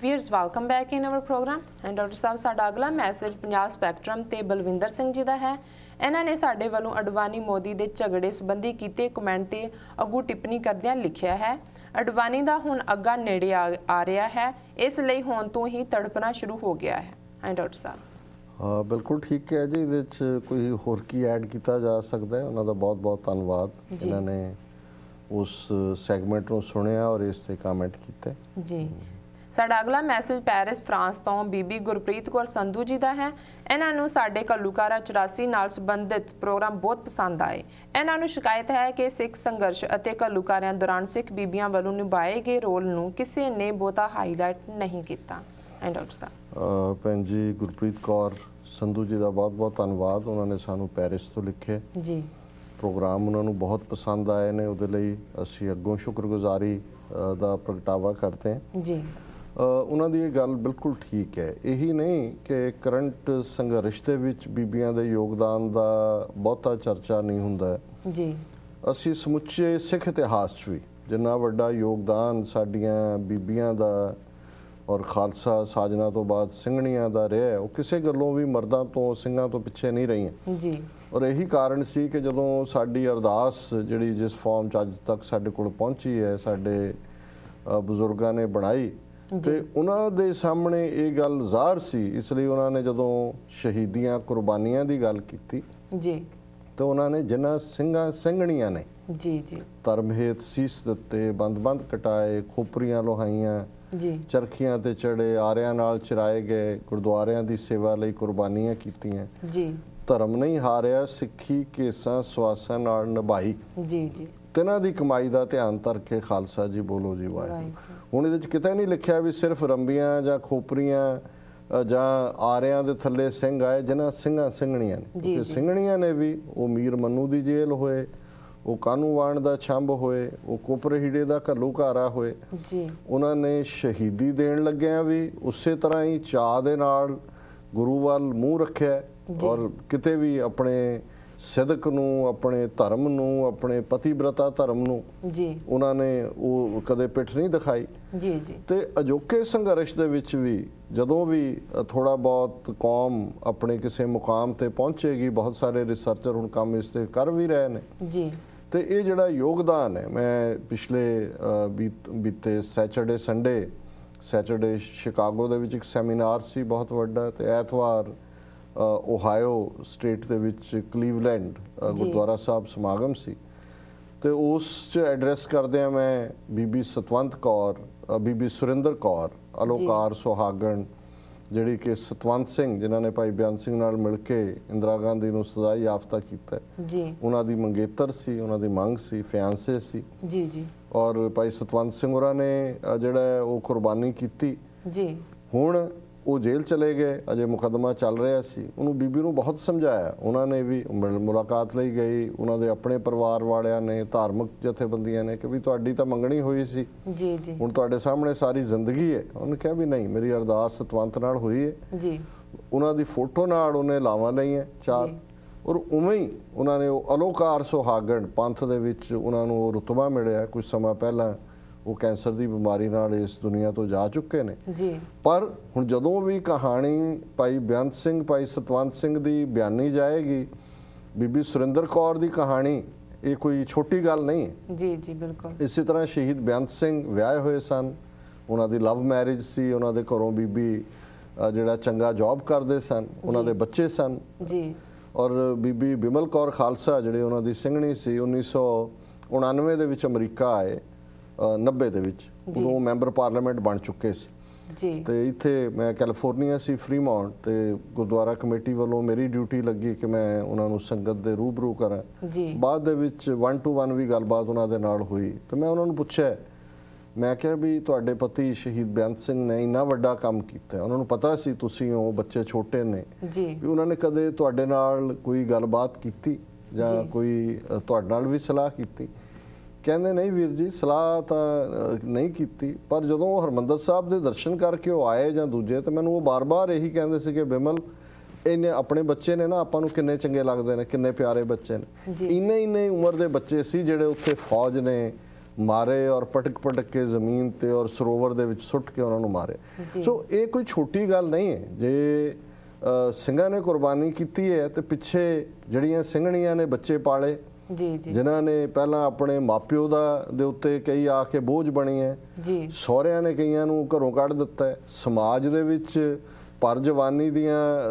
Viewers, welcome back in our program. And Dr. ਸਾਹਿਬ ਸਾਡਾ ਅਗਲਾ message Punjab spectrum ਤੇ ਬਲਵਿੰਦਰ ਸਿੰਘ ਜੀ ਦਾ ਹੈ। ਇਹਨਾਂ ਨੇ ਸਾਡੇ ਵੱਲੋਂ ਅਡਵਾਨੀ ਮੋਦੀ ਦੇ ਝਗੜੇ ਸੰਬੰਧੀ ਕੀਤੇ ਕਮੈਂਟ ਤੇ ਅਗੂ ਟਿੱਪਣੀ ਕਰਦਿਆਂ ਲਿਖਿਆ ਹੈ, ਅਡਵਾਨੀ ਦਾ ਹੁਣ ਅੱਗਾ ਨੇੜੇ ਆ ਰਿਹਾ ਹੈ, ਇਸ ਲਈ ਹੁਣ ਤੋਂ ਹੀ ਤੜਪਣਾ ਸ਼ੁਰੂ ਹੋ ਗਿਆ ਹੈ। ਹਾਂ ਡਾਕਟਰ ਸਾਹਿਬ। हाँ बिल्कुल ठीक है जी, ये कोई होर की ऐड किया जा सकता है। उन्होंने बहुत बहुत धन्यवाद इन्होंने उस सैगमेंट को सुनिया और इस ते कमेंट किए जी। साडा अगला मैसेज पैरिस फ्रांस तो बीबी गुरप्रीत कौर संधू जी का है। इन्हों साडे घल्लूकारा 84 नाल संबंधित प्रोग्राम बहुत पसंद आए। इन्हों शिकायत है कि सिख संघर्ष और घल्लूकारियां दौरान सिख बीबियां वालों निभाए गए रोल नूं किसी ने बहुता हाईलाइट नहीं किया। डॉक्टर साहब भैन जी गुरप्रीत कौर संधू जी का बहुत बहुत धन्यवाद। उन्होंने सानू पैरिस तो लिखे जी प्रोग्राम उन्होंने बहुत पसंद आए ने, उहदे लई असीं अग्गों शुक्रगुजारी दा प्रगटावा करते हैं जी। उन्हों की गल बिल्कुल ठीक है। यही नहीं कि करंट संघर्ष दे विच बीबियां दे योगदान का बहुता चर्चा नहीं हुंदा जी। असीं समुचे सिख इतिहास च भी जिन्ना वड्डा योगदान साडियां बीबियां दा और खालसा साजना तो बाद ਸਿੰਘਣੀਆਂ ਦਾ ਰਿਹਾ, ਉਹ ਕਿਸੇ ਗੱਲੋਂ ਵੀ ਮਰਦਾਂ ਤੋਂ ਸਿੰਘਾਂ ਤੋਂ ਪਿੱਛੇ ਨਹੀਂ ਰਹੀਆਂ ਜੀ। ਔਰ ਇਹੀ ਕਾਰਨ ਸੀ ਕਿ ਜਦੋਂ ਸਾਡੀ ਅਰਦਾਸ ਜਿਹੜੀ ਜਿਸ ਫਾਰਮ ਚ ਅੱਜ ਤੱਕ ਸਾਡੇ ਕੋਲ ਪਹੁੰਚੀ ਹੈ, ਸਾਡੇ ਬਜ਼ੁਰਗਾਂ ਨੇ ਬਣਾਈ ਤੇ ਉਹਨਾਂ ਦੇ ਸਾਹਮਣੇ ਇਹ ਗੱਲ ਜ਼ਾਹਰ ਸੀ। ਇਸ ਲਈ ਉਹਨਾਂ ਨੇ ਜਦੋਂ ਸ਼ਹੀਦੀਆਂ ਕੁਰਬਾਨੀਆਂ ਦੀ ਗੱਲ ਕੀਤੀ ਜੀ ਤੇ ਉਹਨਾਂ ਨੇ ਜਿਨ੍ਹਾਂ ਸਿੰਘਾਂ ਸਿੰਘਣੀਆਂ ਨੇ ਜੀ ਜੀ ਧਰਮ ਹੇਤ ਸੀਸ ਦਿੱਤੇ, ਬੰਦ ਕਟਾਏ, ਖੋਪਰੀਆਂ ਲੋਹਾਈਆਂ जी चरखियां ते चढ़े, आरियां नाल चराए गए, गुरुद्वारियां दी सेवा लई कुर्बानियां कीतियां जी। धर्म नहीं हारिया, सिੱਖੀ केसां सवासां नाल निभाई जी जी। तिन्हां दी कमाई दा ध्यान धर के खालसा जी बोलो जी वाहिगुरू। हुण इहदे च किते नहीं लिखिया भी सिर्फ रंबियां जां खोपरियां जां आरियां दे थल्ले ਸਿੰਘ आए जिन्हां ਸਿੰਘਾਂ ਸਿੰਘਣੀਆਂ ने, क्योंकि ਸਿੰਘਣੀਆਂ ने भी ਉਹ मीर मन्नू दी जेल होए, ਉਹ ਕਾਨੂੰਵਾਨ ਦਾ ਛੰਭ ਹੋਏ, ਉਹ ਕੁਪਰਹੀੜੇ ਦਾ ਘੱਲੂਘਾਰਾ ਹੋਏ ਜੀ। ਉਹਨਾਂ ਨੇ ਸ਼ਹੀਦੀ ਦੇਣ ਲੱਗਿਆਂ ਵੀ ਉਸੇ ਤਰ੍ਹਾਂ ਹੀ ਚਾਅ ਦੇ ਨਾਲ ਗੁਰੂ ਵੱਲ ਮੂੰਹ ਰੱਖਿਆ ਔਰ ਕਿਤੇ ਵੀ ਆਪਣੇ ਸਿਦਕ ਨੂੰ, ਆਪਣੇ ਧਰਮ ਨੂੰ, ਆਪਣੇ ਪਤੀਬ੍ਰਤਾ ਧਰਮ ਨੂੰ ਜੀ ਉਹਨਾਂ ਨੇ ਉਹ ਕਦੇ ਪਿੱਠ ਨਹੀਂ ਦਿਖਾਈ ਜੀ ਜੀ। ਤੇ ਅਜੋਕੇ ਸੰਘਰਸ਼ ਦੇ ਵਿੱਚ ਵੀ ਜਦੋਂ ਵੀ ਥੋੜਾ ਬਹੁਤ ਕੌਮ ਆਪਣੇ ਕਿਸੇ ਮੁਕਾਮ ਤੇ ਪਹੁੰਚੇਗੀ, ਬਹੁਤ ਸਾਰੇ ਰਿਸਰਚਰ ਹੁਣ ਕੰਮ ਇਸ ਤੇ ਕਰ ਵੀ ਰਹੇ ਨੇ ਜੀ। ਤੇ ਇਹ ਜਿਹੜਾ ਯੋਗਦਾਨ ਹੈ, ਮੈਂ ਪਿਛਲੇ ਬੀਤੇ ਸੈਚਰਡੇ ਸ਼ਿਕਾਗੋ ਦੇ ਵਿੱਚ ਇੱਕ ਸੈਮੀਨਾਰ ਸੀ ਬਹੁਤ ਵੱਡਾ, ਤੇ ਐਤਵਾਰ ਓਹਾਇਓ ਸਟੇਟ ਦੇ ਵਿੱਚ ਕਲੀਵਲੈਂਡ ਗੁਰਦੁਆਰਾ ਸਾਹਿਬ ਸਮਾਗਮ ਸੀ ਤੇ ਉਸ 'ਚ ਐਡਰੈਸ ਕਰਦਿਆਂ ਮੈਂ ਬੀਬੀ ਸਤਵੰਤ ਕੌਰ, ਬੀਬੀ ਸੁਰਿੰਦਰ ਕੌਰ ਅਲੋਕਾਰ ਸੁਹਾਗਣ, ਜਿਹੜੀ ਕਿ ਸਤਵੰਤ ਸਿੰਘ ਜਿਨ੍ਹਾਂ ਨੇ ਭਾਈ ਬਿਆਨ ਸਿੰਘ ਨਾਲ ਮਿਲ ਕੇ ਇੰਦਰਾ ਗਾਂਧੀ ਨੂੰ ਸਜ਼ਾ ਯਾਫਤਾ ਕੀਤਾ ਜੀ, ਉਹਨਾਂ ਦੀ ਮੰਗੇਤਰ ਸੀ, ਉਹਨਾਂ ਦੀ ਮੰਗ ਸੀ, ਫਿਆਂਸੇ ਸੀ ਜੀ ਜੀ। ਔਰ ਭਾਈ ਸਤਵੰਤ ਸਿੰਘ ਹੋਰਾਂ ਨੇ ਜਿਹੜਾ ਉਹ ਕੁਰਬਾਨੀ ਕੀਤੀ ਜੀ। ਹੁਣ ਉਹ ਜੇਲ੍ਹ ਚਲੇ ਗਏ, ਅਜੇ ਮੁਕੱਦਮਾ ਚੱਲ ਰਿਹਾ ਸੀ। ਉਹਨੂੰ ਬੀਬੀ ਨੂੰ ਬਹੁਤ ਸਮਝਾਇਆ, ਉਹਨਾਂ ਨੇ ਵੀ ਮੁਲਾਕਾਤ ਲਈ ਗਈ, ਉਹਨਾਂ ਦੇ ਆਪਣੇ ਪਰਿਵਾਰ ਵਾਲਿਆਂ ਨੇ, ਧਾਰਮਿਕ ਜਥੇਬੰਦੀਆਂ ਨੇ ਕਿ ਵੀ ਤੁਹਾਡੀ ਤਾਂ ਮੰਗਣੀ ਹੋਈ ਸੀ ਜੀ ਜੀ, ਹੁਣ ਤੁਹਾਡੇ ਸਾਹਮਣੇ ਸਾਰੀ ਜ਼ਿੰਦਗੀ ਹੈ। ਉਹਨੇ ਕਿਹਾ ਵੀ ਨਹੀਂ, ਮੇਰੀ ਅਰਦਾਸ ਸਤਵੰਤ ਨਾਲ ਹੋਈ ਹੈ ਜੀ। ਉਹਨਾਂ ਦੀ ਫੋਟੋ ਨਾਲ ਉਹਨੇ ਲਾਵਾਂ ਲਈਆਂ 4 ਔਰ ਉਵੇਂ ਹੀ ਉਹਨਾਂ ਨੇ ਉਹ ਅਲੋਕਾਰ ਸੁਹਾਗਣ ਪੰਥ ਦੇ ਵਿੱਚ ਉਹਨਾਂ ਨੂੰ ਉਹ ਰੁਤਬਾ ਮਿਲਿਆ। ਕੁਝ ਸਮਾਂ ਪਹਿਲਾਂ ਉਹ ਕੈਂਸਰ ਦੀ ਬਿਮਾਰੀ ਨਾਲ ਇਸ ਦੁਨੀਆ ਤੋਂ ਜਾ ਚੁੱਕੇ ਨੇ ਜੀ। ਪਰ ਹੁਣ ਜਦੋਂ ਵੀ ਕਹਾਣੀ ਭਾਈ ਬੇਅੰਤ ਸਿੰਘ, ਭਾਈ ਸਤਵੰਤ ਸਿੰਘ ਦੀ ਬਿਆਨੀ ਜਾਏਗੀ, ਬੀਬੀ ਸੁਰਿੰਦਰ ਕੌਰ ਦੀ ਕਹਾਣੀ, ਇਹ ਕੋਈ ਛੋਟੀ ਗੱਲ ਨਹੀਂ ਹੈ। ਜੀ ਜੀ ਬਿਲਕੁਲ। ਇਸੇ ਤਰ੍ਹਾਂ ਸ਼ਹੀਦ ਬੇਅੰਤ ਸਿੰਘ ਵਿਆਹੇ ਹੋਏ ਸਨ, ਉਹਨਾਂ ਦੀ ਲਵ ਮੈਰਿਜ ਸੀ, ਉਹਨਾਂ ਦੇ ਘਰੋਂ ਬੀਬੀ ਜਿਹੜਾ ਚੰਗਾ ਜੌਬ ਕਰਦੇ ਸਨ, ਉਹਨਾਂ ਦੇ ਬੱਚੇ ਸਨ ਜੀ। ਔਰ ਬੀਬੀ ਬਿਮਲ ਕੌਰ ਖਾਲਸਾ ਜਿਹੜੇ ਉਹਨਾਂ ਦੀ ਸਿੰਘਣੀ ਸੀ, 1999 ਦੇ ਵਿੱਚ ਅਮਰੀਕਾ ਆਏ, 90 ਦੇ ਵਿੱਚ ਉਦੋਂ ਮੈਂਬਰ ਪਾਰਲੀਮੈਂਟ ਬਣ ਚੁੱਕੇ ਸੀ ਜੀ। ਤੇ ਇੱਥੇ ਮੈਂ ਕੈਲੀਫੋਰਨੀਆ ਸੀ, ਫਰੀਮੌਂਟ, ਤੇ ਗੁਰਦੁਆਰਾ ਕਮੇਟੀ ਵੱਲੋਂ ਮੇਰੀ ਡਿਊਟੀ ਲੱਗੀ ਕਿ ਮੈਂ ਉਹਨਾਂ ਨੂੰ ਸੰਗਤ ਦੇ ਰੂਬਰੂ ਕਰਾਂ ਜੀ। ਬਾਅਦ ਦੇ ਵਿੱਚ 1 to 1 ਵੀ ਗੱਲਬਾਤ ਉਹਨਾਂ ਦੇ ਨਾਲ ਹੋਈ ਤੇ ਮੈਂ ਉਹਨਾਂ ਨੂੰ ਪੁੱਛਿਆ, ਮੈਂ ਕਿਹਾ ਵੀ ਤੁਹਾਡੇ ਪਤੀ ਸ਼ਹੀਦ ਬੇਅੰਤ ਸਿੰਘ ਨੇ ਇੰਨਾ ਵੱਡਾ ਕੰਮ ਕੀਤਾ, ਉਹਨਾਂ ਨੂੰ ਪਤਾ ਸੀ ਤੁਸੀਂ ਉਹ ਬੱਚੇ ਛੋਟੇ ਨੇ ਜੀ, ਵੀ ਉਹਨਾਂ ਨੇ ਕਦੇ ਤੁਹਾਡੇ ਨਾਲ ਕੋਈ ਗੱਲਬਾਤ ਕੀਤੀ ਜਾਂ ਕੋਈ ਤੁਹਾਡੇ ਨਾਲ ਵੀ ਸਲਾਹ ਕੀਤੀ? ਕਹਿੰਦੇ ਨਹੀਂ ਵੀਰ ਜੀ, ਸਲਾਹ ਤਾਂ ਨਹੀਂ ਕੀਤੀ, ਪਰ ਜਦੋਂ ਉਹ ਹਰਮੰਦਰ ਸਾਹਿਬ ਦੇ ਦਰਸ਼ਨ ਕਰਕੇ ਉਹ ਆਏ ਜਾਂ ਦੂਜੇ, ਤੇ ਮੈਨੂੰ ਉਹ ਬਾਰ-ਬਾਰ ਇਹੀ ਕਹਿੰਦੇ ਸੀ ਕਿ ਬਿਮਲ ਇਹਨੇ ਆਪਣੇ ਬੱਚੇ ਨੇ ਨਾ, ਆਪਾਂ ਨੂੰ ਕਿੰਨੇ ਚੰਗੇ ਲੱਗਦੇ ਨੇ, ਕਿੰਨੇ ਪਿਆਰੇ ਬੱਚੇ ਨੇ। ਇੰਨੇ ਉਮਰ ਦੇ ਬੱਚੇ ਸੀ ਜਿਹੜੇ ਉੱਥੇ ਫੌਜ ਨੇ, मारे और पटक पटक के जमीन ते और सरोवर दे विच सुट के उन्होंने मारे। सो ये कोई छोटी गल नहीं है जे ਸਿੰਘਾਂ ने कुर्बानी की है तो पिछे जड़ियां ਸਿੰਘਣੀਆਂ ने बच्चे पाले जिन्हां ने पहला अपने मापिओ दे उत्ते कई आके बोझ बनी है, सहुरिਆਂ ने कईयां नूं घरों कढ़ दिता है, समाज दे विच पर जवानी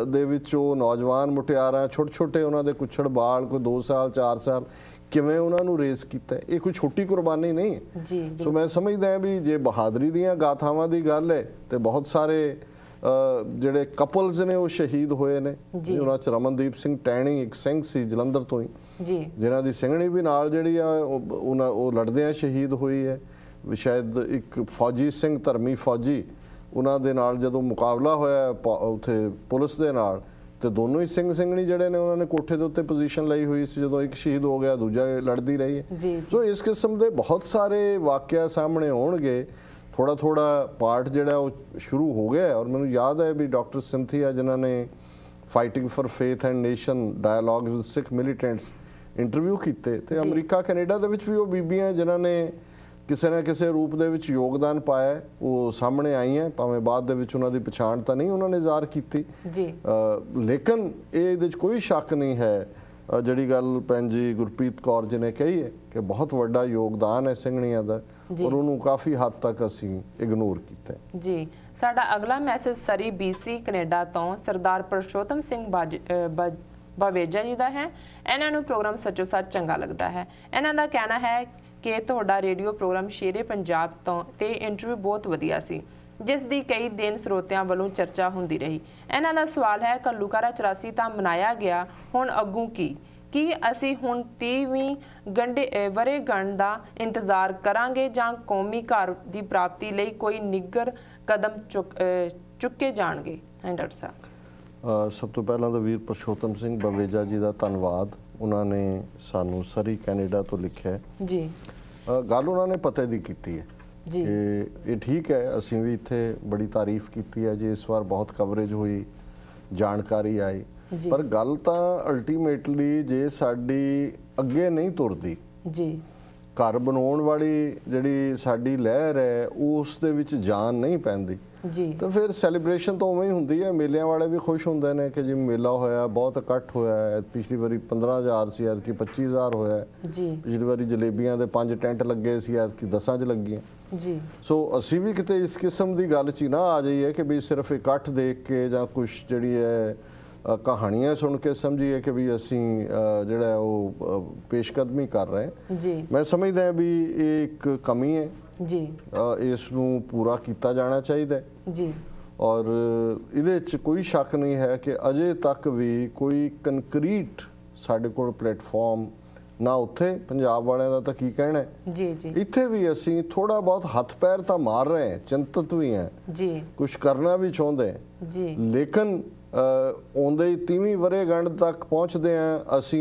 दे विच ਉਹ नौजवान मुटियारां छोटे छोटे उन्हां दे कुछड़ बाल कोई 2 साल 4 साल किवें उन्हां नूं रेस कीता है। ये कोई छोटी कुर्बानी नहीं है। सो मैं समझदा भी जे बहादरी दीयां गाथावां दी गल है तो बहुत सारे ਜਿਹੜੇ ਕਪਲਸ ਨੇ ਉਹ ਸ਼ਹੀਦ ਹੋਏ ਨੇ। ਉਹਨਾਂ ਚ ਰਮਨਦੀਪ ਸਿੰਘ ਟੈਣੀ ਇੱਕ ਸਿੰਘ ਸੀ ਜਲੰਧਰ ਤੋਂ ਹੀ ਜਿਨ੍ਹਾਂ ਦੀ ਸਿੰਘਣੀ ਵੀ ਨਾਲ ਜਿਹੜੀ ਆ ਉਹ ਲੜਦਿਆਂ ਸ਼ਹੀਦ ਹੋਈ ਹੈ। ਸ਼ਾਇਦ ਇੱਕ ਫੌਜੀ ਸਿੰਘ ਧਰਮੀ ਫੌਜੀ ਉਹਨਾਂ ਦੇ ਨਾਲ ਜਦੋਂ ਮੁਕਾਬਲਾ ਹੋਇਆ ਉੱਥੇ ਪੁਲਿਸ ਦੇ ਨਾਲ ਤੇ ਦੋਨੋਂ ਹੀ ਸਿੰਘ ਸਿੰਘਣੀ ਜਿਹੜੇ ਨੇ ਉਹਨਾਂ ਨੇ ਕੋਠੇ ਦੇ ਉੱਤੇ ਪੋਜੀਸ਼ਨ ਲਈ ਹੋਈ ਸੀ। ਜਦੋਂ ਇੱਕ ਸ਼ਹੀਦ ਹੋ ਗਿਆ ਦੂਜਾ ਲੜਦੀ ਰਹੀ ਹੈ। ਸੋ ਇਸ ਕਿਸਮ ਦੇ ਬਹੁਤ ਸਾਰੇ ਵਾਕਿਆ ਸਾਹਮਣੇ ਆਉਣਗੇ। थोड़ा थोड़ा पार्ट जोड़ा शुरू हो गया है और मैं याद है भी डॉक्टर सिंथिया जिन्होंने fighting for faith and nation dialogue with Sikh militants interview किए तो अमरीका कैनेडा दे विच भी वो बीबियां जिन्होंने किसी ना किसी रूप दे विच योगदान पाया वो सामने आई हैं। भावें बाद दे विच उन्हां दी पछाण तां नहीं उन्होंने ज़ाहिर की लेकिन ये कोई शक नहीं है जिहड़ी गल भैन जी गुरप्रीत कौर जी ने कही है कि बहुत वड्डा योगदान है ਸਿੰਘਣੀਆਂ ਦਾ और उन्होंने काफ़ी हद तक असी इग्नोर किया जी। साडा अगला मैसेज सरी BC कनेडा तो सरदार परशोत्तम सिंह बावेजा जी का है। इन्हों प्रोग्राम सचो सच चंगा लगता है। इन्हों का कहना है कि तुहाडा रेडियो प्रोग्राम शेरे पंजाब तो ते इंटरव्यू बहुत वधिया सी जिस दी कई दिन ਸਰੋਤਿਆਂ ਵੱਲੋਂ चर्चा होंदी रही। इन्हों का सवाल है घल्लूघारा 84 तो मनाया गया हुण अग्गों की ਅਸੀਂ ਹੁਣ 30ਵੀਂ ਵਰ੍ਹੇਗੰਢ ਦਾ ਇੰਤਜ਼ਾਰ ਕਰਾਂਗੇ ਜਾਂ ਕੌਮੀ ਘਰ ਦੀ ਪ੍ਰਾਪਤੀ ਲਈ ਕੋਈ ਨਿੱਘਰ ਕਦਮ ਚੁੱਕੇ ਜਾਣਗੇ। ਡਾਕਟਰ ਸਾਹਿਬ ਸਭ ਤੋਂ ਪਹਿਲਾਂ ਤਾਂ ਵੀਰ ਪਰਸ਼ੋਤਮ ਸਿੰਘ ਬਵੇਜਾ ਜੀ ਦਾ ਧੰਨਵਾਦ। ਉਹਨਾਂ ਨੇ ਸਾਨੂੰ ਸਰੀ ਕੈਨੇਡਾ ਤੋਂ ਲਿਖਿਆ ਜੀ। ਗੱਲ ਉਹਨਾਂ ਨੇ ਪਤੇ ਦੀ ਕੀਤੀ ਹੈ ਕਿ ਇਹ ਠੀਕ ਹੈ। ਅਸੀਂ ਵੀ ਇੱਥੇ ਬੜੀ ਤਾਰੀਫ ਕੀਤੀ ਹੈ ਜੀ। ਇਸ ਵਾਰ ਬਹੁਤ ਕਵਰੇਜ ਹੋਈ, ਜਾਣਕਾਰੀ ਆਈ पर गल तो अल्टीमेटली जे साडी अगे नहीं तुरदी घर बनाउण वाली जिहड़ी साडी लहर है उस दे विच जान नहीं पैंदी तो फिर सैलीब्रेशन तो उवें ही हुंदी है। मेलियां वाले भी खुश हुंदे ने कि जी मेला होया बहुत इकट्ठ होया है। पिछली वारी 15,000 सी ऐतकी 25,000 होया है। पिछली वारी जलेबियां दे 5 टेंट लगे सी ऐतकी 10 च लगियां। सो असी भी किते इस किस्म की गल च ना आ जाइए कि भी सिर्फ इकट्ठ देख के जां कुछ जिहड़ी है कहानियां सुन के समझिए कि भी असी जिहड़ा वो पेशकदमी कर रहे हैं। मैं समझदा भी ये एक कमी है इस नूं पूरा किया जाना चाहिए और इहदे च कोई शक नहीं है कि अजे तक भी कोई कंक्रीट साडे कोल प्लेटफॉर्म ना उत्थे पंजाब वालियां दा तां की कहना है। इत्थे भी असी थोड़ा बहुत हथ पैर तो मार रहे हैं, चिंतित भी हैं, कुछ करना भी चाहुंदे हैं लेकिन आउंदे 30ਵੀਂ ਵਰ੍ਹੇਗੰਢ तक पहुँचते हैं असी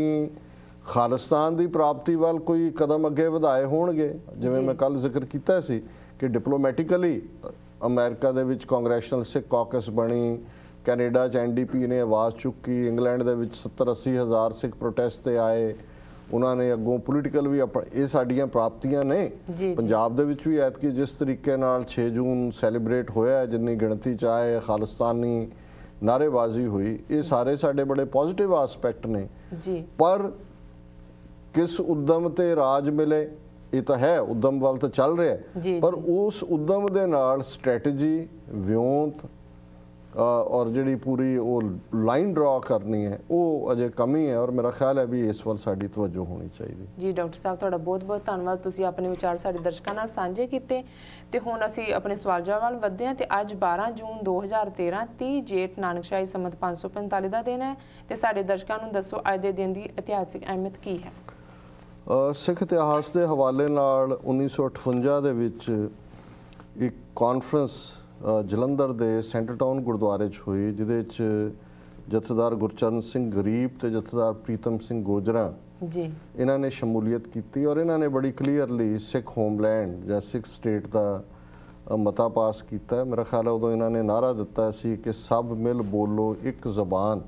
खालिस्तान की प्राप्ति वाल कोई कदम अगे वधाए होणगे। जिवें मैं कल जिक्र किया सी कि डिप्लोमैटिकली अमेरिका दे विच कांग्रेशनल सिख कॉकस बनी, कैनेडा च NDP ने आवाज़ चुकी, इंग्लैंड दे विच 70-80 हज़ार सिख प्रोटेस्ट ते आए। उन्होंने अगों पोलीटिकल भी ये साडियां प्राप्तियां ने। पंजाब दे विच भी ऐतकी जिस तरीके नाल 6 जून सैलीब्रेट होया जिन्नी गिणती च आए खालिस्तानी नारेबाजी हुई, ये सारे साडे बड़े पॉजिटिव आस्पैक्ट ने पर किस उद्यम ते राज मिले ये तो है, उद्यम वाल तो चल रहा है पर उस उद्यम दे नाल स्ट्रैटेजी व्योंत और जिहड़ी पूरी वो लाइन ड्रॉ करनी है वो अजे कमी है और मेरा ख्याल है भी इस वाल साडी तवज्जो होनी चाहिए। जी डॉक्टर साहब तुहाडा बहुत बहुत धन्नवाद। तुसीं अपने विचार साडे दर्शकां नाल सांझे कीते ते हुण असीं अपने सवाल जवाब वाल वधदे हां ते अज 12 जून 2013 30 जेठ नानकशाही संमत 545 दा दिन है ते साडे दर्शकां नूं दसो अज दे दिन दी इतिहासिक अहमियत की है। सिख इतिहास के हवाले नाल 1958 दे विच एक कॉन्फ्रेंस जलंधर दे सेंटर टाउन गुरुद्वारे च हुई जिहदे च जथेदार गुरचरण सिंह गरीब ते जथेदार प्रीतम सिंह गोजरा इन्हां ने शमूलीयत की और इन्हां ने बड़ी क्लीयरली सिख होमलैंड या सिख स्टेट का मता पास किया। मेरा ख्याल है उदों इन्हां ने नारा दिता सी कि सब मिल बोलो एक जबान,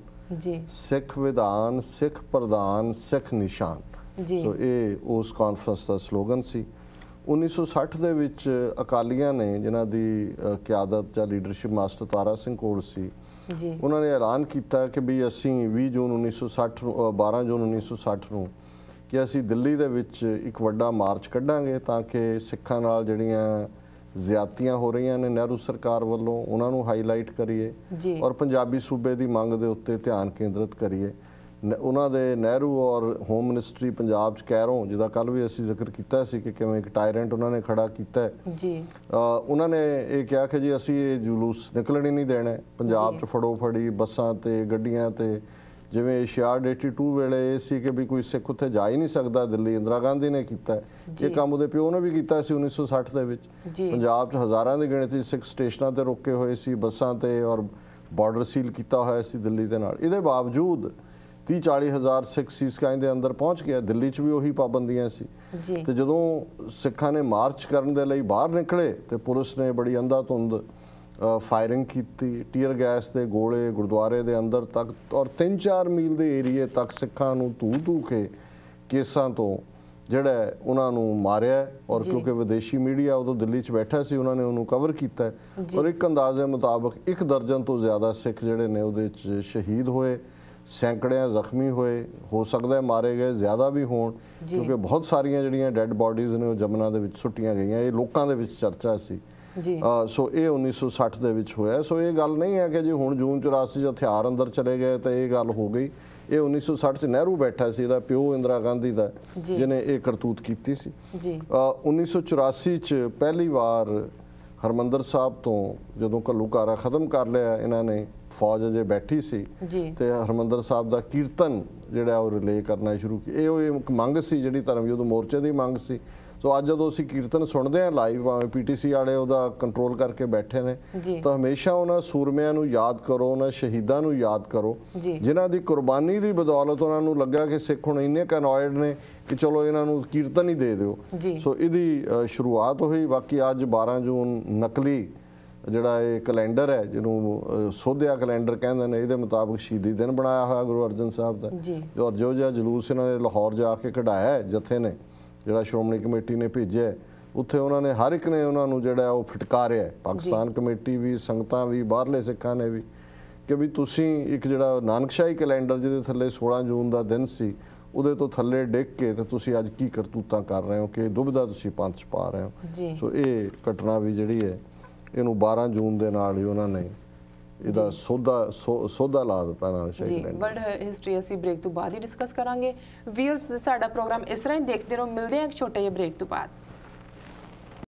सिख विधान सिख प्रधान सिख निशान। सो ये उस कॉन्फ्रेंस का स्लोगन सी। 1960 ਦੇ ਵਿੱਚ ਅਕਾਲੀਆਂ ਨੇ, ਜਿਨ੍ਹਾਂ ਦੀ ਕਿਆਦਤ ਜਾਂ ਲੀਡਰਸ਼ਿਪ ਮਾਸਟਰ ਤਾਰਾ ਸਿੰਘ ਕੋਲ ਸੀ, ਜੀ ਉਹਨਾਂ ਨੇ ਐਲਾਨ ਕੀਤਾ ਕਿ ਵੀ ਅਸੀਂ 20 ਜੂਨ 1960 ਨੂੰ 12 ਜੂਨ 1960 ਨੂੰ ਕਿ ਅਸੀਂ ਦਿੱਲੀ ਦੇ ਵਿੱਚ ਇੱਕ ਵੱਡਾ ਮਾਰਚ ਕੱਢਾਂਗੇ ਤਾਂ ਕਿ ਸਿੱਖਾਂ ਨਾਲ ਜਿਹੜੀਆਂ ਜ਼ਿਆਦਤੀਆਂ ਹੋ ਰਹੀਆਂ ਨੇ ਨਹਿਰੂ ਸਰਕਾਰ ਵੱਲੋਂ ਉਹਨਾਂ ਨੂੰ ਹਾਈਲਾਈਟ ਕਰੀਏ ਜੀ ਔਰ ਪੰਜਾਬੀ ਸੂਬੇ ਦੀ ਮੰਗ ਦੇ ਉੱਤੇ ਧਿਆਨ ਕੇਂਦਰਿਤ ਕਰੀਏ। ਉਹਨਾਂ ਦੇ ਨਹਿਰੂ ਔਰ ਹੋਮ ਮਿਨਿਸਟਰੀ ਪੰਜਾਬ 'ਚ ਕੈਰੋਂ, ਜਿਹਦਾ ਕੱਲ ਵੀ ਅਸੀਂ ਜ਼ਿਕਰ ਕੀਤਾ ਸੀ ਕਿ ਕਿਵੇਂ ਇੱਕ ਟਾਇਰੈਂਟ ਉਹਨਾਂ ਨੇ ਖੜਾ ਕੀਤਾ ਜੀ, ਉਹਨਾਂ ਨੇ ਇਹ ਕਿਹਾ ਕਿ ਜੀ ਅਸੀਂ ਇਹ ਜੁਲੂਸ ਨਿਕਲਣ ਹੀ ਨਹੀਂ ਦੇਣਾ। ਪੰਜਾਬ 'ਚ ਫੜੋ ਫੜੀ ਬੱਸਾਂ ਤੇ ਗੱਡੀਆਂ ਤੇ, ਜਿਵੇਂ ਏਸ਼ੀਆਡ 82 ਵੇਲੇ ਇਹ ਸੀ ਕਿ ਵੀ ਕੋਈ ਸਿੱਖ ਉੱਥੇ ਜਾ ਹੀ ਨਹੀਂ ਸਕਦਾ ਦਿੱਲੀ, ਇੰਦਰਾ ਗਾਂਧੀ ਨੇ ਕੀਤਾ ਇਹ ਕੰਮ, ਉਹਦੇ ਪਿਓ ਨੇ ਵੀ ਕੀਤਾ ਸੀ 1960 ਦੇ ਵਿੱਚ। ਪੰਜਾਬ 'ਚ ਹਜ਼ਾਰਾਂ ਦੀ ਗਿਣਤੀ ਸਿੱਖ ਸਟੇਸ਼ਨਾਂ ਤੇ ਰੁਕੇ ਹੋਏ ਸੀ, ਬੱਸਾਂ ਤੇ, ਔਰ ਬਾਰਡਰ ਸੀਲ ਕੀਤਾ ਹੋਇਆ ਸੀ ਦਿੱਲੀ ਦੇ ਨਾਲ। ਇਹਦੇ ਬਾਵਜੂਦ 30-40 ਹਜ਼ਾਰ ਸਿੱਖ ਸੀਸਗੰਜ ਦੇ ਅੰਦਰ ਪਹੁੰਚ ਗਿਆ। ਦਿੱਲੀ 'ਚ ਵੀ ਉਹੀ ਪਾਬੰਦੀਆਂ ਸੀ ਤੇ ਜਦੋਂ ਸਿੱਖਾਂ ਨੇ ਮਾਰਚ ਕਰਨ ਦੇ ਲਈ ਬਾਹਰ ਨਿਕਲੇ ਤੇ ਪੁਲਿਸ ਨੇ ਬੜੀ ਅੰਧਾਧੁੰਦ ਫਾਇਰਿੰਗ ਕੀਤੀ, ਟੀਅਰ ਗੈਸ ਦੇ ਗੋਲੇ ਗੁਰਦੁਆਰੇ ਦੇ ਅੰਦਰ ਤੱਕ ਔਰ 3-4 ਮੀਲ ਦੇ ਏਰੀਏ ਤੱਕ ਸਿੱਖਾਂ ਨੂੰ ਧੂ ਕੇ ਕੇਸਾਂ ਤੋਂ ਜਿਹੜਾ ਉਹਨਾਂ ਨੂੰ ਮਾਰਿਆ। ਔਰ ਕਿਉਂਕਿ ਵਿਦੇਸ਼ੀ ਮੀਡੀਆ ਉਦੋਂ ਦਿੱਲੀ 'ਚ ਬੈਠਾ ਸੀ, ਉਹਨਾਂ ਨੇ ਉਹਨੂੰ ਕਵਰ ਕੀਤਾ ਔਰ ਇੱਕ ਅੰਦਾਜ਼ੇ ਮੁਤਾਬਕ 1 ਦਰਜਨ ਤੋਂ ਜ਼ਿਆਦਾ ਸਿੱਖ ਜਿਹੜੇ ਨੇ ਉਹਦੇ 'ਚ ਸ਼ਹੀਦ ਹੋਏ, ਸੈਂਕੜਿਆਂ ਜ਼ਖਮੀ ਹੋਏ, ਹੋ ਸਕਦਾ ਹੈ ਮਾਰੇ ਗਏ ਜ਼ਿਆਦਾ ਵੀ ਹੋਣ, ਕਿਉਂਕਿ ਬਹੁਤ ਸਾਰੀਆਂ ਜਿਹੜੀਆਂ ਡੈੱਡ ਬਾਡੀਜ਼ ਨੇ ਉਹ ਜਮਨਾ ਦੇ ਵਿੱਚ ਸੁੱਟੀਆਂ ਗਈਆਂ। ਇਹ ਲੋਕਾਂ ਦੇ ਵਿੱਚ ਚਰਚਾ ਸੀ। ਸੋ ਇਹ 1960 ਦੇ ਵਿੱਚ ਹੋਇਆ। ਸੋ ਇਹ ਗੱਲ ਨਹੀਂ ਹੈ ਕਿ ਜੀ ਹੁਣ ਜੂਨ 84 'ਚ ਹਥਿਆਰ ਅੰਦਰ ਚਲੇ ਗਏ ਤਾਂ ਇਹ ਗੱਲ ਹੋ ਗਈ। ਇਹ 1960 'ਚ ਨਹਿਰੂ ਬੈਠਾ ਸੀ, ਇਹਦਾ ਪਿਓ ਇੰਦਰਾ ਗਾਂਧੀ ਦਾ, ਜਿਹਨੇ ਇਹ ਕਰਤੂਤ ਕੀਤੀ ਸੀ। 1984 'ਚ ਪਹਿਲੀ ਵਾਰ ਹਰਮੰਦਰ ਸਾਹਿਬ ਤੋਂ ਜਦੋਂ ਘੱਲੂਘਾਰਾ ਖਤਮ ਕਰ ਲਿਆ ਇਹਨਾਂ ਨੇ, ਫੌਜ ਅਜੇ ਬੈਠੀ ਸੀ ਤੇ ਹਰਮੰਦਰ ਸਾਹਿਬ ਦਾ ਕੀਰਤਨ ਜਿਹੜਾ ਉਹ ਰਿਲੇ ਕਰਨਾ ਸ਼ੁਰੂ ਕੀਤਾ। ਇਹ ਇੱਕ ਮੰਗ ਸੀ ਜਿਹੜੀ ਧਰਮ ਯੁੱਧ ਮੋਰਚੇ ਦੀ ਮੰਗ ਸੀ। ਸੋ ਅੱਜ ਜਦੋਂ ਅਸੀਂ ਕੀਰਤਨ ਸੁਣਦੇ ਹਾਂ ਲਾਈਵ, ਭਾਵੇਂ ਪੀਟੀਸੀ ਵਾਲੇ ਉਹਦਾ ਕੰਟਰੋਲ ਕਰਕੇ ਬੈਠੇ ਨੇ, ਤਾਂ ਹਮੇਸ਼ਾ ਉਹਨਾਂ ਸੂਰਮਿਆਂ ਨੂੰ ਯਾਦ ਕਰੋ, ਉਹਨਾਂ ਸ਼ਹੀਦਾਂ ਨੂੰ ਯਾਦ ਕਰੋ ਜਿਨ੍ਹਾਂ ਦੀ ਕੁਰਬਾਨੀ ਦੀ ਬਦੌਲਤ ਉਹਨਾਂ ਨੂੰ ਲੱਗਾ ਕਿ ਸਿੱਖ ਹੁਣ ਇੰਨੇ ਕਨੋਇਡ ਨੇ ਕਿ ਚਲੋ ਇਹਨਾਂ ਨੂੰ ਕੀਰਤਨ ਹੀ ਦੇ ਦਿਓ। ਸੋ ਇਹਦੀ ਸ਼ੁਰੂਆਤ ਹੋਈ। ਬਾਕੀ ਅੱਜ 12 ਜੂਨ ਨਕਲੀ ਜਿਹੜਾ ਇਹ ਕੈਲੰਡਰ ਹੈ, ਜਿਹਨੂੰ ਸੋਧਿਆ ਕੈਲੰਡਰ ਕਹਿੰਦੇ ਨੇ, ਇਹਦੇ ਮੁਤਾਬਕ ਸ਼ਹੀਦੀ ਦਿਨ ਬਣਾਇਆ ਹੋਇਆ ਗੁਰੂ ਅਰਜਨ ਸਾਹਿਬ ਦਾ। ਔਰ ਜੋ ਜਿਹਾ ਜਲੂਸ ਇਹਨਾਂ ਨੇ ਲਾਹੌਰ ਜਾ ਕੇ ਕਢਾਇਆ ਜਥੇ ਨੇ, ਜਿਹੜਾ ਸ਼੍ਰੋਮਣੀ ਕਮੇਟੀ ਨੇ ਭੇਜਿਆ, ਉੱਥੇ ਉਹਨਾਂ ਨੇ ਹਰ ਇੱਕ ਨੇ ਉਹਨਾਂ ਨੂੰ ਜਿਹੜਾ ਉਹ ਫਟਕਾਰਿਆ, ਪਾਕਿਸਤਾਨ ਕਮੇਟੀ ਵੀ, ਸੰਗਤਾਂ ਵੀ, ਬਾਹਰਲੇ ਸਿੱਖਾਂ ਨੇ ਵੀ, ਕਿ ਵੀ ਤੁਸੀਂ ਇੱਕ ਜਿਹੜਾ ਨਾਨਕਸ਼ਾਹੀ ਕੈਲੰਡਰ ਜਿਹਦੇ ਥੱਲੇ 16 ਜੂਨ ਦਾ ਦਿਨ ਸੀ, ਉਹਦੇ ਤੋਂ ਥੱਲੇ ਡਿੱਗ ਕੇ ਤੇ ਤੁਸੀਂ ਅੱਜ ਕੀ ਕਰਤੂਤਾਂ ਕਰ ਰਹੇ ਹੋ ਕਿ ਦੁਬਿਧਾ ਤੁਸੀਂ ਪੰਥ 'ਚ ਪਾ ਰਹੇ ਹੋ। ਸੋ ਇਹ ਘਟਨਾ ਵੀ ਜਿਹੜੀ ਹੈ, ਇਹਨੂੰ 12 ਜੂਨ ਦੇ ਨਾਲ ਹੀ ਉਹਨਾਂ ਨੇ ਇਹਦਾ ਸੋਧਾ ਲਾ ਦਿੱਤਾ ਨਾਨਕਸ਼ਾਹੀ ਕੈਲੰਡਰ। ਵਰਲਡ ਹਿਸਟਰੀ ਅਸੀਂ ਬ੍ਰੇਕ ਤੋਂ ਬਾਅਦ ਹੀ ਡਿਸਕਸ ਕਰਾਂਗੇ। ਵੀਅਰਸ, ਸਾਡਾ ਪ੍ਰੋਗਰਾਮ ਇਸ ਤਰ੍ਹਾਂ ਹੀ ਦੇਖਦੇ ਰਹੋ। ਮਿਲਦੇ ਹਾਂ ਇੱਕ ਛੋਟੇ ਜਿਹੇ ਬ੍ਰੇਕ ਤੋਂ ਬਾਅਦ।